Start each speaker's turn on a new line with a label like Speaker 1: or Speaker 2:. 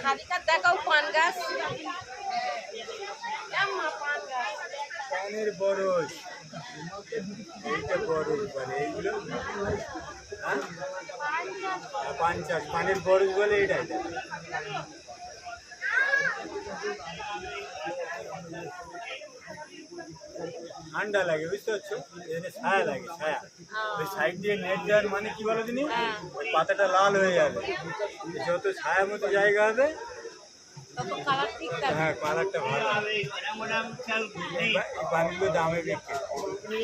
Speaker 1: শালিকার দেখাও পান গাছ
Speaker 2: পানের বরজ এইটা বরজ বলে এইগুলো পান চাষ পানের বরজ বলে এটা ঠান্ডা লাগে বুঝতে পারছো এখানে ছায়া লাগে ছায়া ওই সাইড দিয়ে নেট দেওয়ার মানে কি বলো তিনি ওই পাতাটা লাল হয়ে যাবে যত ছায়া মতো জায়গা হবে হ্যাঁ কালারটা ভালো এই পানগুলো দামে বিক্রি